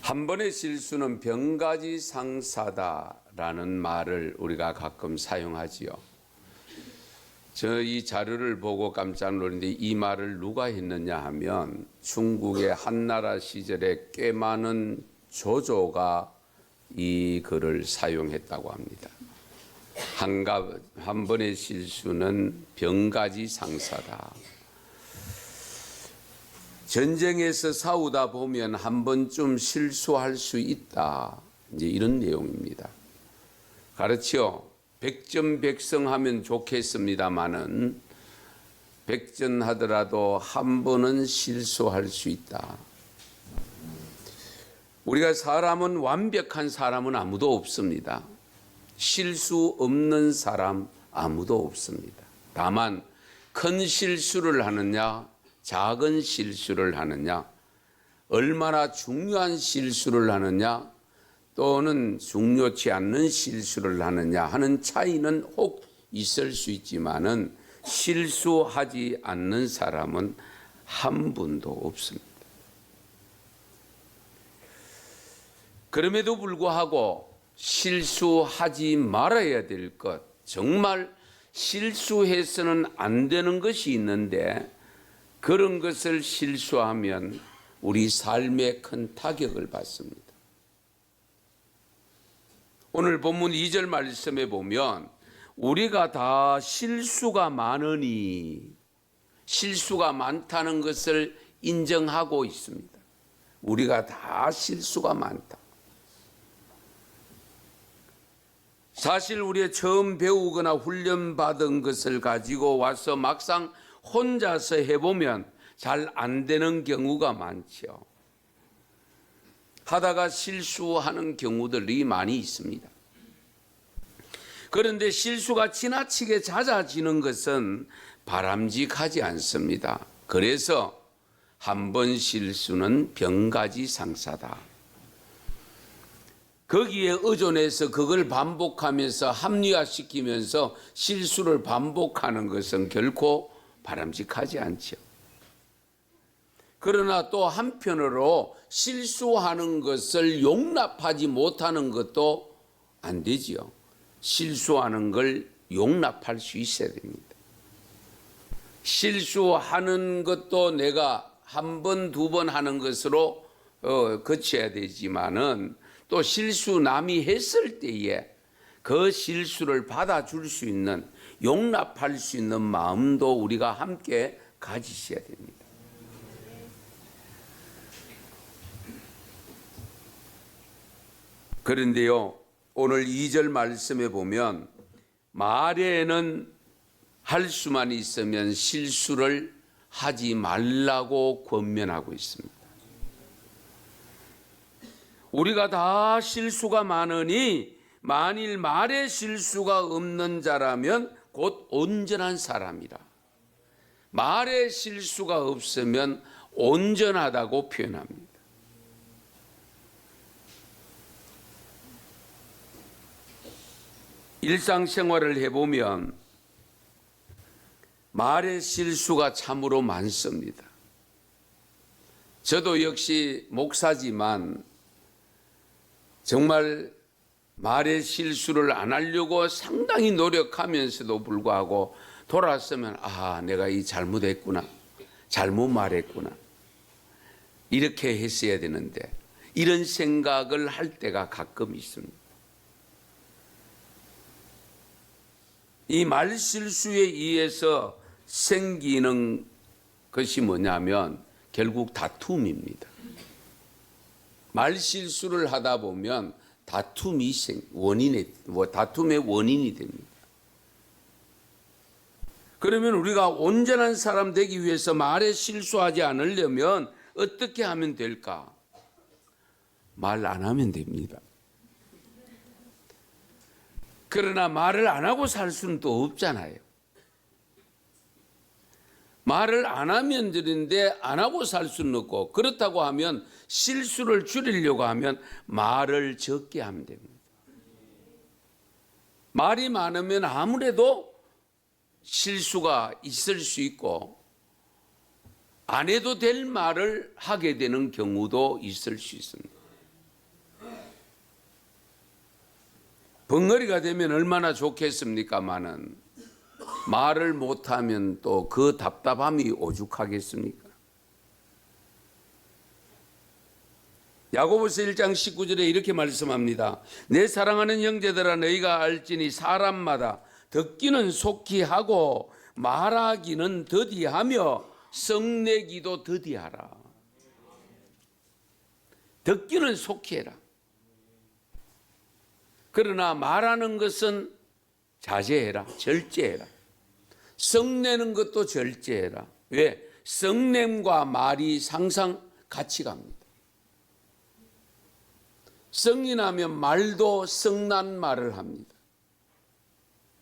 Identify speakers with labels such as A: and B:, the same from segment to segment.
A: 한 번의 실수는 병가지상사다라는 말을 우리가 가끔 사용하지요. 저 이 자료를 보고 깜짝 놀랐는데 이 말을 누가 했느냐 하면 중국의 한나라 시절에 꽤 많은 조조가 이 글을 사용했다고 합니다. 한 번의 실수는 병가지상사다. 전쟁에서 싸우다 보면 한 번쯤 실수할 수 있다. 이제 이런 내용입니다. 가르치요. 백전백승하면 좋겠습니다마는 백전하더라도 한 번은 실수할 수 있다. 우리가 사람은 완벽한 사람은 아무도 없습니다. 실수 없는 사람 아무도 없습니다. 다만 큰 실수를 하느냐 작은 실수를 하느냐, 얼마나 중요한 실수를 하느냐, 또는 중요치 않는 실수를 하느냐 하는 차이는 혹 있을 수 있지만은 실수하지 않는 사람은 한 분도 없습니다. 그럼에도 불구하고 실수하지 말아야 될 것, 정말 실수해서는 안 되는 것이 있는데 그런 것을 실수하면 우리 삶에 큰 타격을 받습니다. 오늘 본문 2절 말씀에 보면 우리가 다 실수가 많으니 실수가 많다는 것을 인정하고 있습니다. 우리가 다 실수가 많다. 사실 우리가 처음 배우거나 훈련받은 것을 가지고 와서 막상 혼자서 해보면 잘 안 되는 경우가 많죠. 하다가 실수하는 경우들이 많이 있습니다. 그런데 실수가 지나치게 잦아지는 것은 바람직하지 않습니다. 그래서 한 번 실수는 병가지상사다. 거기에 의존해서 그걸 반복하면서 합리화시키면서 실수를 반복하는 것은 결코 바람직하지 않죠. 그러나 또 한편으로 실수하는 것을 용납하지 못하는 것도 안 되지요. 실수하는 걸 용납할 수 있어야 됩니다. 실수하는 것도 내가 한 번, 두 번 하는 것으로 거쳐야 되지만은 또 실수 남이 했을 때에 그 실수를 받아줄 수 있는, 용납할 수 있는 마음도 우리가 함께 가지셔야 됩니다. 그런데요, 오늘 2절 말씀에 보면 말에는 할 수만 있으면 실수를 하지 말라고 권면하고 있습니다. 우리가 다 실수가 많으니 만일 말에 실수가 없는 자라면 곧 온전한 사람이라. 말에 실수가 없으면 온전하다고 표현합니다. 일상생활을 해보면 말에 실수가 참으로 많습니다. 저도 역시 목사지만 정말 말에 실수를 안 하려고 상당히 노력하면서도 불구하고 돌아서면 내가 이 잘못했구나, 잘못 말했구나, 이렇게 했어야 되는데 이런 생각을 할 때가 가끔 있습니다. 이 말 실수에 의해서 생기는 것이 뭐냐면 결국 다툼입니다. 말 실수를 하다 보면 다tum의 원인이 됩니다. 그러면 우리가 온전한 사람 되기 위해서 말에 실수하지 않으려면 어떻게 하면 될까? 말 안 하면 됩니다. 그러나 말을 안 하고 살 수는 또 없잖아요. 말을 안 하면 되는데 안 하고 살 수는 없고, 그렇다고 하면 실수를 줄이려고 하면 말을 적게 하면 됩니다. 말이 많으면 아무래도 실수가 있을 수 있고 안 해도 될 말을 하게 되는 경우도 있을 수 있습니다. 벙어리가 되면 얼마나 좋겠습니까마는 말을 못하면 또 그 답답함이 오죽하겠습니까? 야고보서 1장 19절에 이렇게 말씀합니다. 내 사랑하는 형제들아 너희가 알지니 사람마다 듣기는 속히 하고 말하기는 더디하며 성내기도 더디하라. 듣기는 속히 해라. 그러나 말하는 것은 자제해라. 절제해라. 성내는 것도 절제해라. 왜? 성냄과 말이 항상 같이 갑니다. 성이 나면 말도 성난 말을 합니다.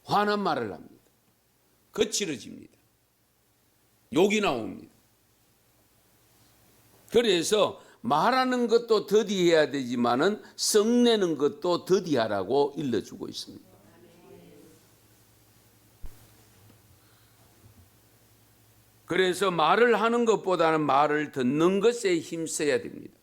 A: 화난 말을 합니다. 거칠어집니다. 욕이 나옵니다. 그래서 말하는 것도 더디해야 되지만은 성내는 것도 더디하라고 일러주고 있습니다. 그래서 말을 하는 것보다는 말을 듣는 것에 힘써야 됩니다.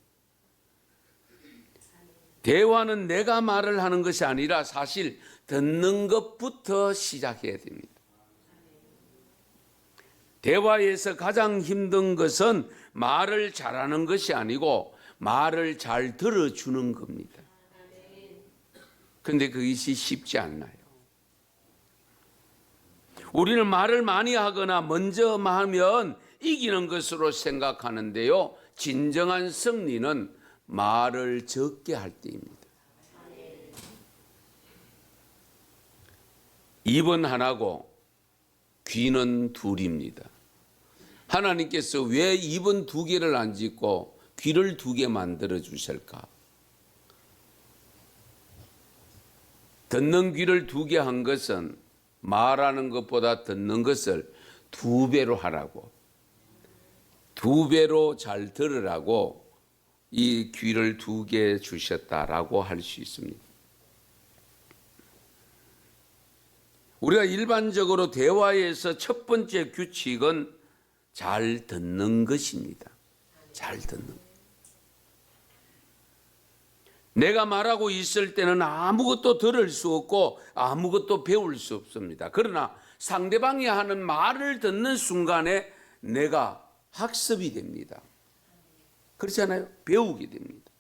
A: 대화는 내가 말을 하는 것이 아니라 사실 듣는 것부터 시작해야 됩니다. 대화에서 가장 힘든 것은 말을 잘하는 것이 아니고 말을 잘 들어주는 겁니다. 그런데 그것이 쉽지 않나요? 우리는 말을 많이 하거나 먼저 하면 이기는 것으로 생각하는데요. 진정한 승리는 말을 적게 할 때입니다. 입은 하나고 귀는 둘입니다. 하나님께서 왜 입은 두 개를 안 짓고 귀를 두 개 만들어 주실까? 듣는 귀를 두 개 한 것은 말하는 것보다 듣는 것을 두 배로 하라고, 두 배로 잘 들으라고 이 귀를 두 개 주셨다라고 할 수 있습니다. 우리가 일반적으로 대화에서 첫 번째 규칙은 잘 듣는 것입니다. 잘 듣는 것. 내가 말하고 있을 때는 아무것도 들을 수 없고 아무것도 배울 수 없습니다. 그러나 상대방이 하는 말을 듣는 순간에 내가 학습이 됩니다. 그렇잖아요? 배우게 됩니다.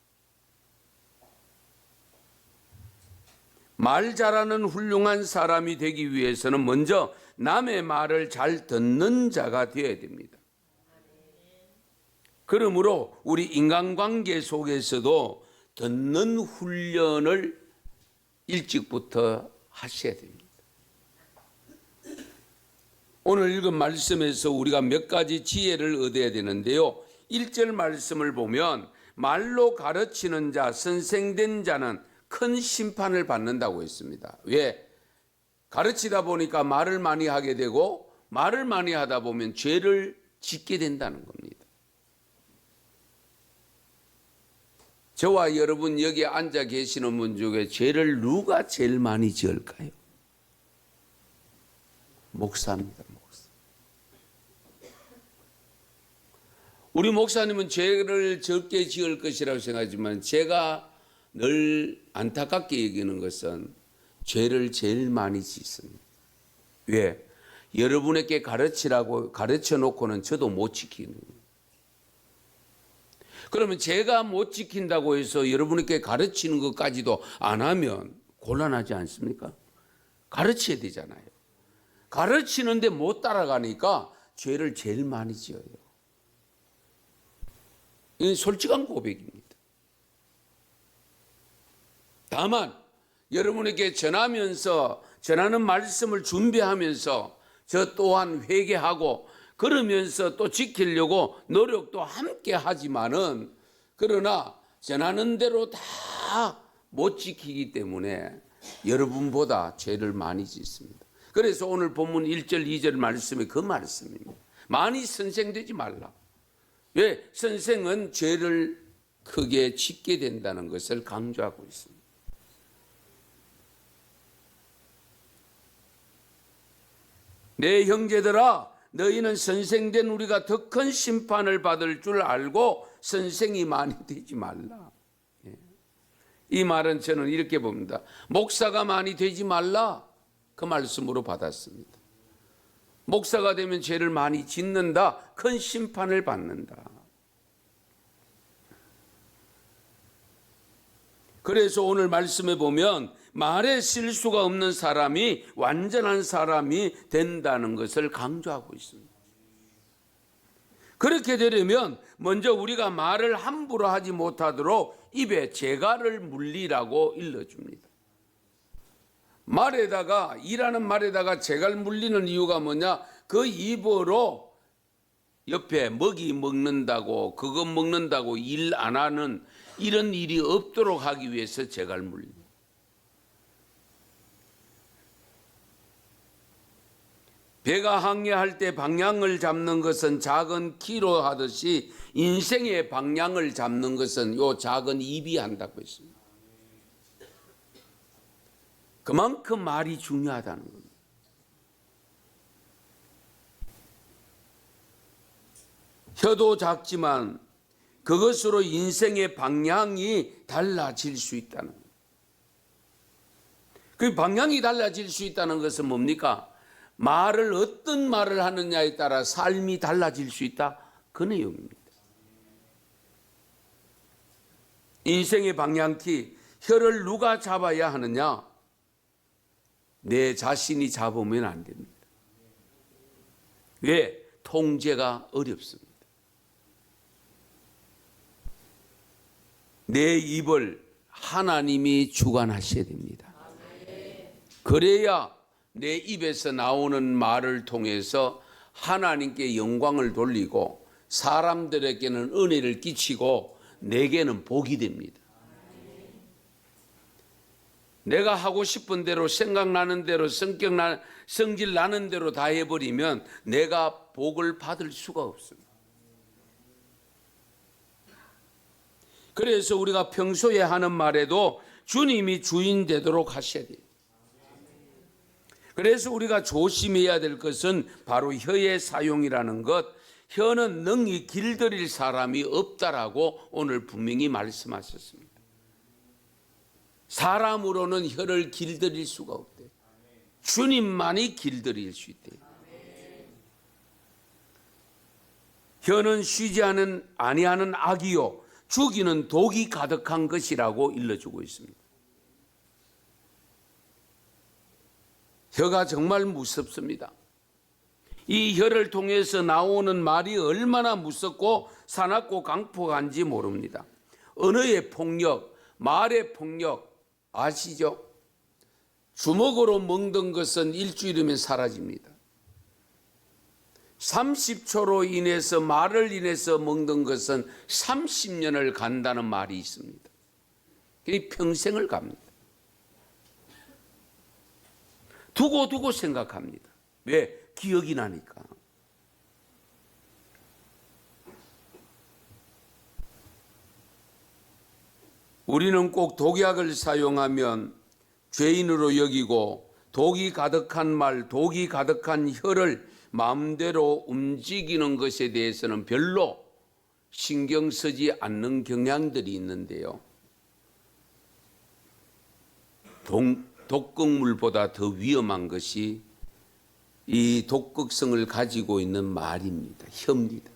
A: 말 잘하는 훌륭한 사람이 되기 위해서는 먼저 남의 말을 잘 듣는 자가 되어야 됩니다. 그러므로 우리 인간관계 속에서도 듣는 훈련을 일찍부터 하셔야 됩니다. 오늘 읽은 말씀에서 우리가 몇 가지 지혜를 얻어야 되는데요. 1절 말씀을 보면 말로 가르치는 자, 선생된 자는 큰 심판을 받는다고 했습니다. 왜? 가르치다 보니까 말을 많이 하게 되고 말을 많이 하다 보면 죄를 짓게 된다는 겁니다. 저와 여러분 여기 앉아 계시는 분 중에 죄를 누가 제일 많이 지을까요? 목사입니다. 목사. 우리 목사님은 죄를 적게 지을 것이라고 생각하지만 제가 늘 안타깝게 여기는 것은 죄를 제일 많이 짓습니다. 왜? 여러분에게 가르치라고 가르쳐 놓고는 저도 못 지키는 거예요. 그러면 제가 못 지킨다고 해서 여러분에게 가르치는 것까지도 안 하면 곤란하지 않습니까? 가르쳐야 되잖아요. 가르치는데 못 따라가니까 죄를 제일 많이 지어요. 이건 솔직한 고백입니다. 다만 여러분에게 전하는 말씀을 준비하면서 저 또한 회개하고 그러면서 또 지키려고 노력도 함께 하지만은 그러나 전하는 대로 다 못 지키기 때문에 여러분보다 죄를 많이 짓습니다. 그래서 오늘 본문 1절 2절 말씀이 그 말씀입니다. 많이 선생되지 말라. 왜? 선생은 죄를 크게 짓게 된다는 것을 강조하고 있습니다. 내 형제들아 너희는 선생된 우리가 더 큰 심판을 받을 줄 알고 선생이 많이 되지 말라. 이 말은 저는 이렇게 봅니다. 목사가 많이 되지 말라, 그 말씀으로 받았습니다. 목사가 되면 죄를 많이 짓는다, 큰 심판을 받는다. 그래서 오늘 말씀에 보면 말에 실수가 없는 사람이 완전한 사람이 된다는 것을 강조하고 있습니다. 그렇게 되려면 먼저 우리가 말을 함부로 하지 못하도록 입에 재갈을 물리라고 일러줍니다. 말에다가, 일하는 말에다가 재갈 물리는 이유가 뭐냐? 그 입으로 옆에 먹이 먹는다고, 그거 먹는다고 일 안 하는 이런 일이 없도록 하기 위해서 재갈 물립니다. 배가 항해할 때 방향을 잡는 것은 작은 키로 하듯이 인생의 방향을 잡는 것은 요 작은 입이 한다고 했습니다. 그만큼 말이 중요하다는 겁니다. 혀도 작지만 그것으로 인생의 방향이 달라질 수 있다는 겁니다. 그 방향이 달라질 수 있다는 것은 뭡니까? 말을 어떤 말을 하느냐에 따라 삶이 달라질 수 있다, 그 내용입니다. 인생의 방향키, 혀를 누가 잡아야 하느냐? 내 자신이 잡으면 안 됩니다. 왜? 통제가 어렵습니다. 내 입을 하나님이 주관하셔야 됩니다. 그래야 내 입에서 나오는 말을 통해서 하나님께 영광을 돌리고 사람들에게는 은혜를 끼치고 내게는 복이 됩니다. 내가 하고 싶은 대로, 생각나는 대로, 성질 나는 대로 다 해버리면 내가 복을 받을 수가 없습니다. 그래서 우리가 평소에 하는 말에도 주님이 주인 되도록 하셔야 돼요. 그래서 우리가 조심해야 될 것은 바로 혀의 사용이라는 것. 혀는 능히 길들일 사람이 없다라고 오늘 분명히 말씀하셨습니다. 사람으로는 혀를 길들일 수가 없대요. 주님만이 길들일 수 있대요. 혀는 쉬지 아니하는 악이요 죽이는 독이 가득한 것이라고 일러주고 있습니다. 혀가 정말 무섭습니다. 이 혀를 통해서 나오는 말이 얼마나 무섭고 사납고 강폭한지 모릅니다. 언어의 폭력, 말의 폭력 아시죠? 주먹으로 먹던 것은 일주일이면 사라집니다. 30초로 인해서, 말을 인해서 먹는 것은 30년을 간다는 말이 있습니다. 그게 평생을 갑니다. 두고 생각합니다. 왜? 기억이 나니까. 우리는 꼭 독약을 사용하면 죄인으로 여기고 독이 가득한 말, 독이 가득한 혀를 마음대로 움직이는 것에 대해서는 별로 신경 쓰지 않는 경향들이 있는데요. 독극물보다 더 위험한 것이 이 독극성을 가지고 있는 말입니다. 혀입니다.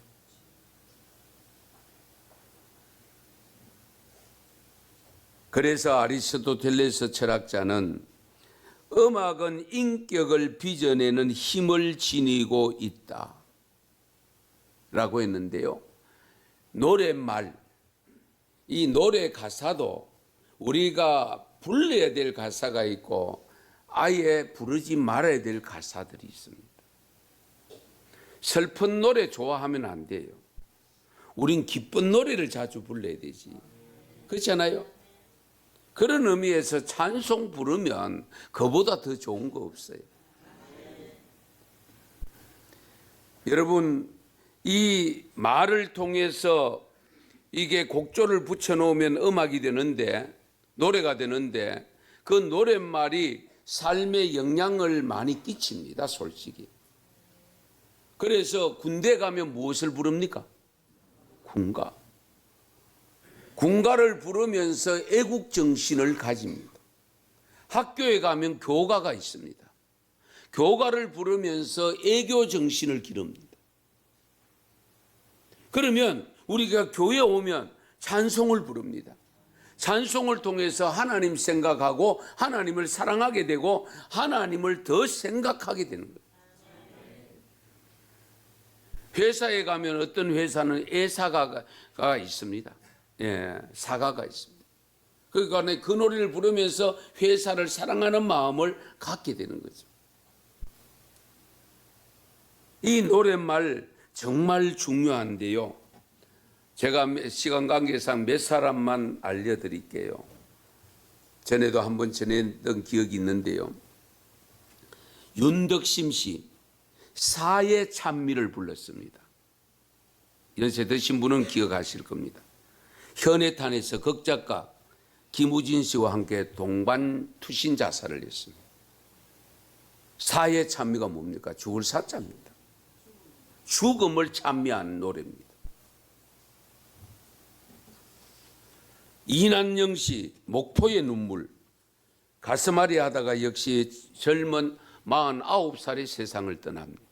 A: 그래서 아리스토텔레스 철학자는 음악은 인격을 빚어내는 힘을 지니고 있다 라고 했는데요. 노랫말, 이 노래 가사도 우리가 불러야 될 가사가 있고 아예 부르지 말아야 될 가사들이 있습니다. 슬픈 노래 좋아하면 안 돼요. 우린 기쁜 노래를 자주 불러야 되지. 그렇잖아요? 그런 의미에서 찬송 부르면 그보다 더 좋은 거 없어요. 여러분, 이 말을 통해서 이게 곡조를 붙여놓으면 음악이 되는데, 노래가 되는데, 그 노랫말이 삶에 영향을 많이 끼칩니다, 솔직히. 그래서 군대 가면 무엇을 부릅니까? 군가. 군가를 부르면서 애국 정신을 가집니다. 학교에 가면 교가가 있습니다. 교가를 부르면서 애교 정신을 기릅니다. 그러면 우리가 교회에 오면 찬송을 부릅니다. 찬송을 통해서 하나님 생각하고 하나님을 사랑하게 되고 하나님을 더 생각하게 되는 거예요. 회사에 가면 어떤 회사는 애사가가 있습니다. 예, 사가가 있습니다. 그러니까 그 노래를 부르면서 회사를 사랑하는 마음을 갖게 되는 거죠. 이 노랫말 정말 중요한데요. 제가 시간 관계상 몇 사람만 알려드릴게요. 전에도 한번 전했던 기억이 있는데요. 윤덕심 씨 사의 찬미를 불렀습니다. 연세 드신 분은 기억하실 겁니다. 현해탄에서 극작가 김우진 씨와 함께 동반 투신 자살을 했습니다. 사의 찬미가 뭡니까? 죽을 사자입니다. 죽음을 찬미하는 노래입니다. 이난영 씨 목포의 눈물, 가슴앓이 하다가 역시 젊은 49살의 세상을 떠납니다.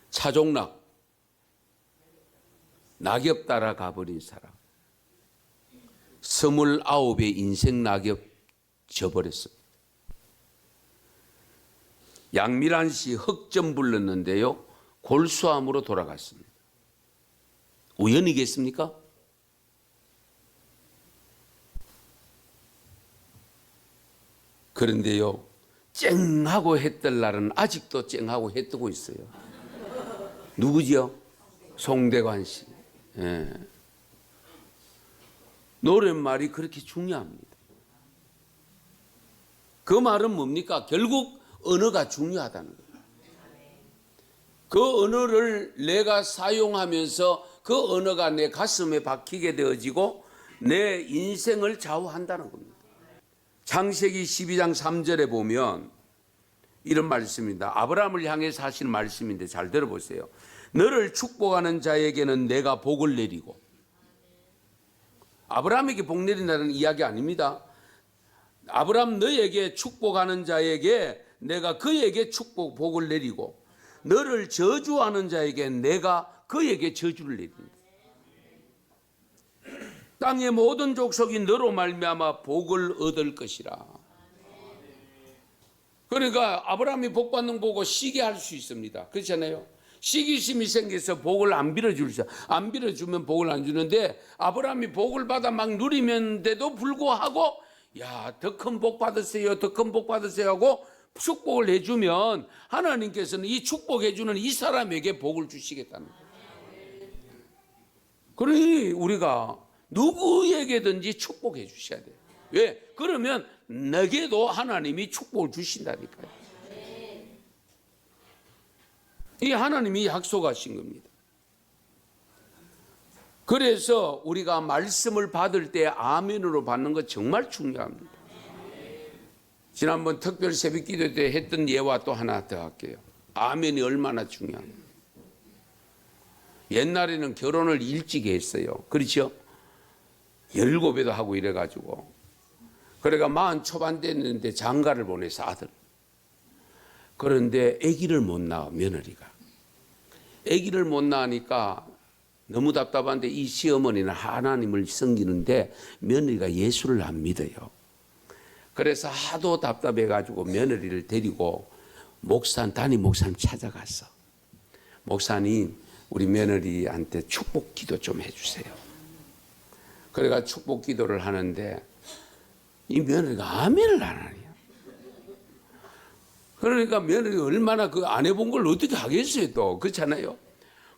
A: 차종락, 낙엽 따라 가버린 사람, 29의 인생 낙엽 져버렸습니다. 양미란 씨 흑점 불렀는데요, 골수암으로 돌아갔습니다. 우연이겠습니까? 그런데요, 쨍하고 했던 날은 아직도 쨍하고 해 뜨고 있어요. 누구지요? 송대관 씨. 예. 노랫말이 그렇게 중요합니다. 그 말은 뭡니까? 결국 언어가 중요하다는 거예요. 그 언어를 내가 사용하면서 그 언어가 내 가슴에 박히게 되어지고 내 인생을 좌우한다는 겁니다. 창세기 12장 3절에 보면 이런 말씀입니다. 아브라함을 향해서 하시는 말씀인데 잘 들어보세요. 너를 축복하는 자에게는 내가 복을 내리고, 아브라함에게 복 내린다는 이야기 아닙니다. 아브라함 너에게 축복하는 자에게 내가 그에게 축복 복을 내리고, 너를 저주하는 자에게 내가 그에게 저주를 내립니다. 땅의 모든 족속이 너로 말미암아 복을 얻을 것이라. 그러니까 아브라함이 복 받는 거 보고 시기할 수 있습니다. 그렇잖아요. 시기심이 생겨서 복을 안 빌어주죠. 안 빌어주면 복을 안 주는데, 아브라함이 복을 받아 막 누리면데도 불구하고 야, 더 큰 복 받으세요, 더 큰 복 받으세요 하고 축복을 해주면 하나님께서는 이 축복해주는 이 사람에게 복을 주시겠다는 거예요. 그러니 우리가 누구에게든지 축복해 주셔야 돼요. 왜? 그러면 내게도 하나님이 축복을 주신다니까요. 이 하나님이 약속하신 겁니다. 그래서 우리가 말씀을 받을 때 아멘으로 받는 거 정말 중요합니다. 지난번 특별 새벽 기도 때 했던 예와 또 하나 더 할게요. 아멘이 얼마나 중요합니다. 옛날에는 결혼을 일찍 했어요. 그렇죠? 17에도 하고 이래가지고. 그러니까 40 초반 됐는데 장가를 보내서 아들. 그런데 아기를 못 낳아, 며느리가. 아기를 못 낳으니까 너무 답답한데 이 시어머니는 하나님을 섬기는데 며느리가 예수를 안 믿어요. 그래서 하도 답답해가지고 며느리를 데리고 담임 목사님 찾아갔어. 목사님, 우리 며느리한테 축복 기도 좀 해주세요. 그래가 축복 기도를 하는데 이 며느리가 아멘을 안 하냐. 그러니까 며느리가 얼마나 그 안 해본 걸 어떻게 하겠어요 또. 그렇잖아요.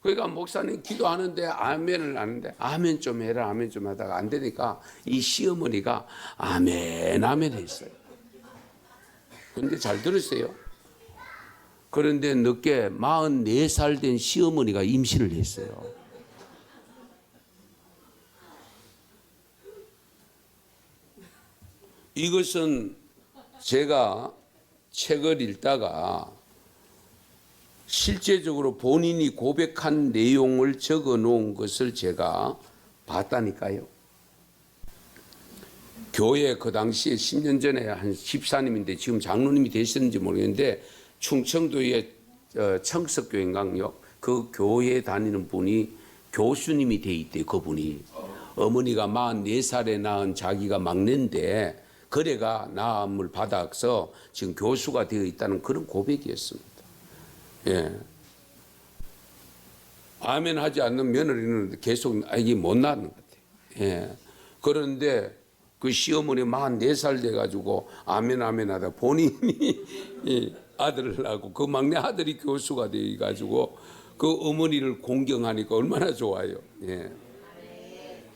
A: 그러니까 목사님 기도하는데 아멘을 하는데 아멘 좀 해라, 아멘 좀 하다가 안 되니까 이 시어머니가 아멘 아멘 했어요. 그런데 잘 들으세요. 그런데 늦게 44살 된 시어머니가 임신을 했어요. 이것은 제가 책을 읽다가 실제적으로 본인이 고백한 내용을 적어 놓은 것을 제가 봤다니까요. 교회 그 당시에 10년 전에 한 집사님인데 지금 장로님이 되셨는지 모르겠는데 충청도의 청석교인강요 그 교회에 다니는 분이 교수님이 돼 있대요. 그분이 어머니가 44살에 낳은 자기가 막내인데 그래가 낳음을 받아서 지금 교수가 되어 있다는 그런 고백이었습니다. 예. 아멘 하지 않는 며느리는 계속 아기 못 낳는 것 같아요. 예. 그런데 그 시어머니 44살 돼가지고 아멘 아멘 하다 본인이 아들을 낳고 그 막내 아들이 교수가 돼가지고 그 어머니를 공경하니까 얼마나 좋아요. 예.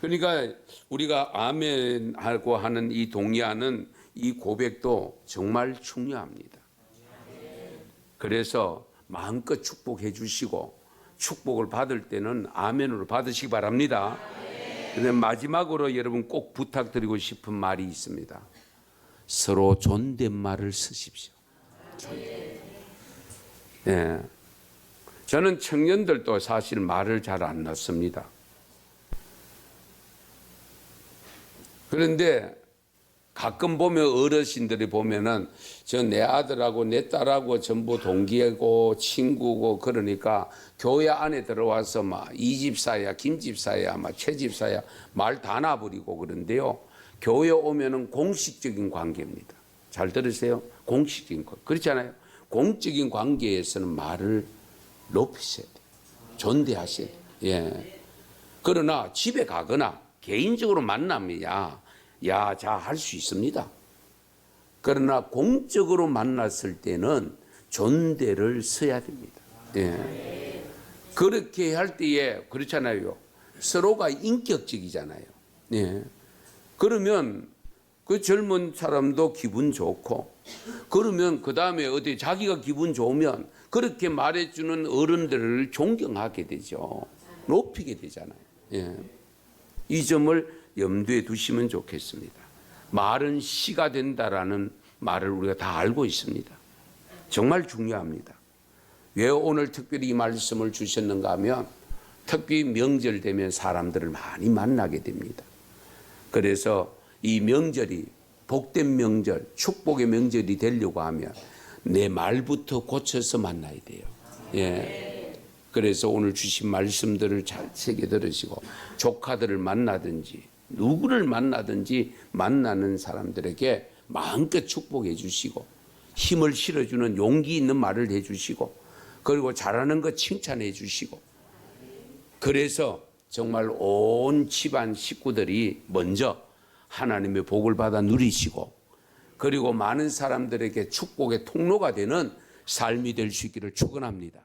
A: 그러니까 우리가 아멘 하고 하는 이 동의하는 이 고백도 정말 중요합니다. 그래서 마음껏 축복해 주시고 축복을 받을 때는 아멘으로 받으시기 바랍니다. 그런데 마지막으로 여러분 꼭 부탁드리고 싶은 말이 있습니다. 서로 존댓말을 쓰십시오. 예. 저는 청년들도 사실 말을 잘 안 넣습니다. 그런데 가끔 보면 어르신들이 보면은 저 내 아들하고 내 딸하고 전부 동기고 친구고 그러니까 교회 안에 들어와서 막 이 집사야 김 집사야 막 최 집사야 말 다 놔버리고 그런데요. 교회 오면은 공식적인 관계입니다. 잘 들으세요. 공식적인 관계. 그렇잖아요. 공적인 관계에서는 말을 높이셔야 돼요. 존대하셔야 돼요. 예. 그러나 집에 가거나 개인적으로 만나면 자 할 수 있습니다. 그러나 공적으로 만났을 때는 존대를 써야 됩니다. 예. 그렇게 할 때에 그렇잖아요. 서로가 인격적이잖아요. 예. 그러면 그 젊은 사람도 기분 좋고 그러면 그 다음에 어디 자기가 기분 좋으면 그렇게 말해주는 어른들을 존경하게 되죠. 높이게 되잖아요. 예. 이 점을 염두에 두시면 좋겠습니다. 말은 씨가 된다라는 말을 우리가 다 알고 있습니다. 정말 중요합니다. 왜 오늘 특별히 이 말씀을 주셨는가 하면 특히 명절 되면 사람들을 많이 만나게 됩니다. 그래서 이 명절이 복된 명절, 축복의 명절이 되려고 하면 내 말부터 고쳐서 만나야 돼요. 예. 그래서 오늘 주신 말씀들을 잘 새겨 들으시고 조카들을 만나든지 누구를 만나든지 만나는 사람들에게 마음껏 축복해 주시고 힘을 실어주는 용기 있는 말을 해주시고 그리고 잘하는 거 칭찬해 주시고 그래서 정말 온 집안 식구들이 먼저 하나님의 복을 받아 누리시고 그리고 많은 사람들에게 축복의 통로가 되는 삶이 될 수 있기를 축원합니다.